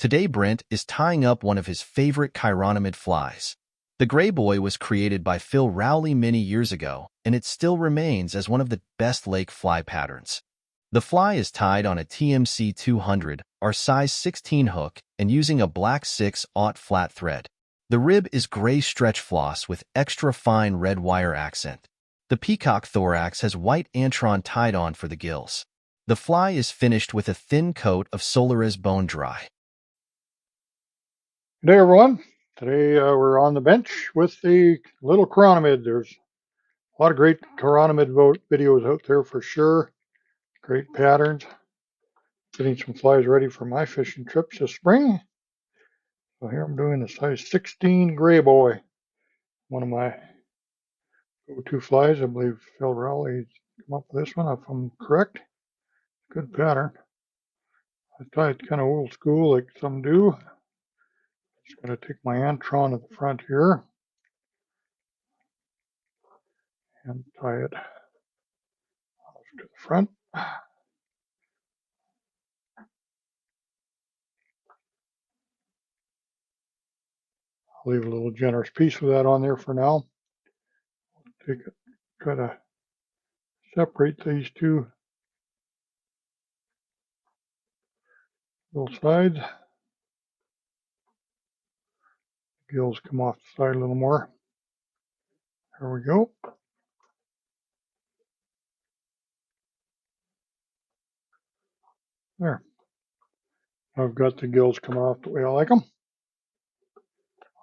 Today Brent is tying up one of his favorite chironomid flies. The gray boy was created by Phil Rowley many years ago, and it still remains as one of the best lake fly patterns. The fly is tied on a TMC 200 or size 16 hook and using a black 6/0 flat thread. The rib is gray stretch floss with extra fine red wire accent. The peacock thorax has white antron tied on for the gills. The fly is finished with a thin coat of Solaris bone dry. Good day, everyone. Today we're on the bench with the little chironomid. There's a lot of great chironomid videos out there for sure. Great patterns. Getting some flies ready for my fishing trips this spring. So here I'm doing a size 16 gray boy. One of my go-to flies. I believe Phil Rowley came up with this one, if I'm correct. Good pattern. I tie it kind of old school like some do. Just going to take my antron at the front here and tie it to the front. I'll leave a little generous piece of that on there for now. Take it, try to separate these two little sides. Gills come off the side a little more. There we go. There. I've got the gills coming off the way I like them.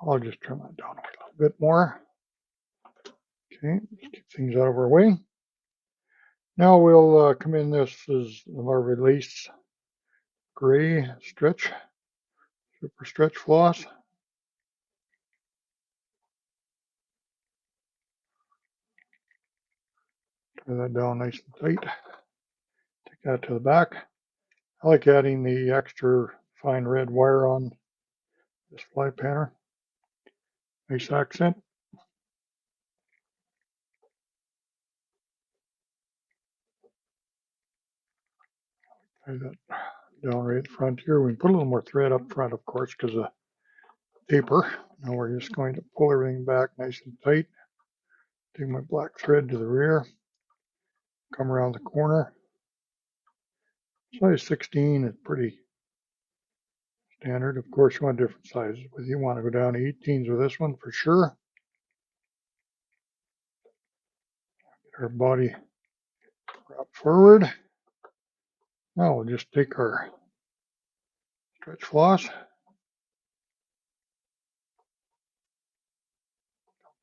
I'll just trim that down a little bit more. Okay, let's keep things out of our way. Now we'll come in. This is our release gray stretch, super stretch floss. Tie that down nice and tight. Take that to the back. I like adding the extra fine red wire on this fly pattern. Nice accent. Tie that down right at the front here. We can put a little more thread up front, of course, because of taper. Now we're just going to pull everything back nice and tight. Take my black thread to the rear. Come around the corner. Size 16 is pretty standard. Of course, you want different sizes, but you want to go down to 18s with this one for sure. Get our body wrapped forward. Now we'll just take our stretch floss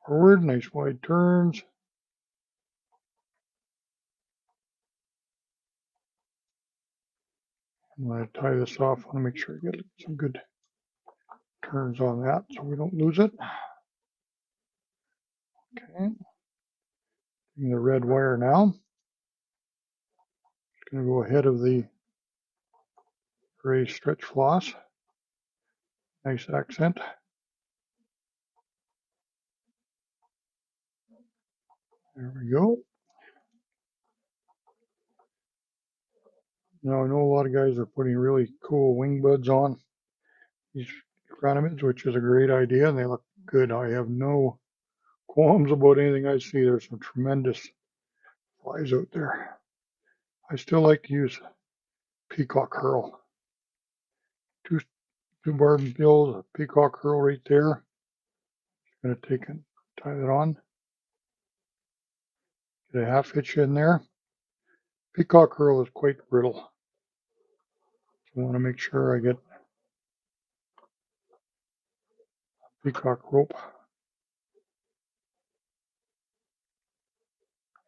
forward, nice wide turns. I'm going to tie this off. I want to make sure I get some good turns on that so we don't lose it. Okay. Taking the red wire now. Just going to go ahead of the gray stretch floss. Nice accent. There we go. Now I know a lot of guys are putting really cool wing buds on these chironomids, which is a great idea, and they look good. I have no qualms about anything I see. There's some tremendous flies out there. I still like to use peacock herl. Two barb gills, a peacock herl right there. Going to take and tie that on. Get a half hitch in there. Peacock herl is quite brittle. So I want to make sure I get peacock rope.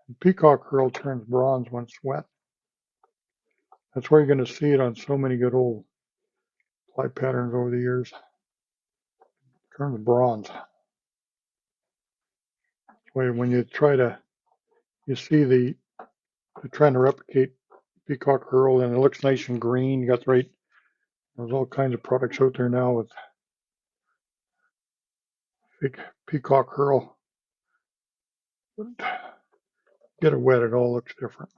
And peacock herl turns bronze when it's wet. That's where you're going to see it on so many good old fly patterns over the years. It turns bronze. When you try to, you see they're trying to replicate peacock herl and it looks nice and green. You got the right, there's all kinds of products out there now with fake peacock herl. But get it wet, it all looks different.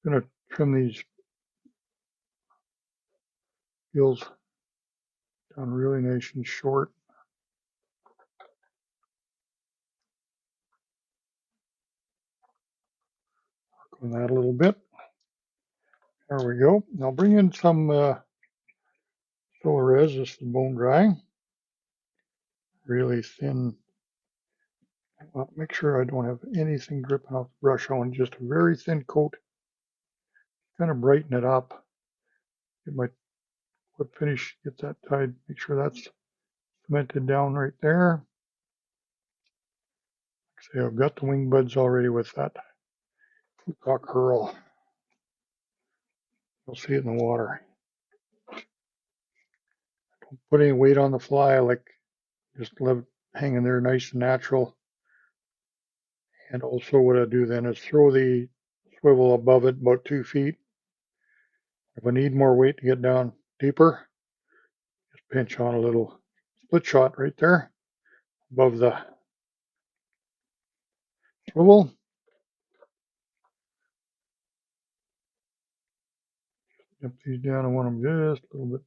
going to trim these gills down really nice and short. Work on that a little bit. There we go. I'll bring in some Solar Res. This is bone dry. Really thin. I'll make sure I don't have anything dripping off the brush. I want just a very thin coat. Kind of brighten it up. Get my whip finish, get that tied. Make sure that's cemented down right there. See, I've got the wing buds already with that cock curl. You'll see it in the water. Don't put any weight on the fly. I like just let it hanging there nice and natural. And also what I do then is throw the swivel above it about 2 feet. If I need more weight to get down deeper, just pinch on a little split shot right there above the swivel. Dip these down. I want them just a little bit.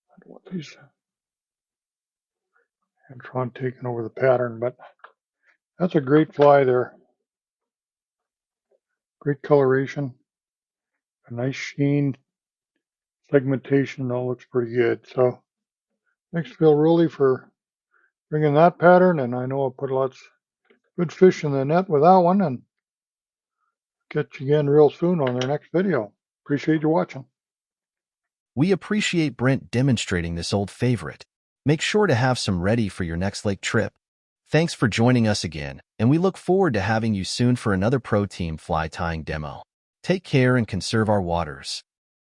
I don't want these Antron taking over the pattern, but that's a great fly there. Great coloration, a nice sheen, segmentation, all looks pretty good. So thanks Phil Rowley for bringing that pattern, and I know I'll put lots of good fish in the net with that one, and catch you again real soon on our next video. Appreciate you watching. We appreciate Brent demonstrating this old favorite. Make sure to have some ready for your next lake trip. Thanks for joining us again, and we look forward to having you soon for another pro team fly tying demo. Take care and conserve our waters.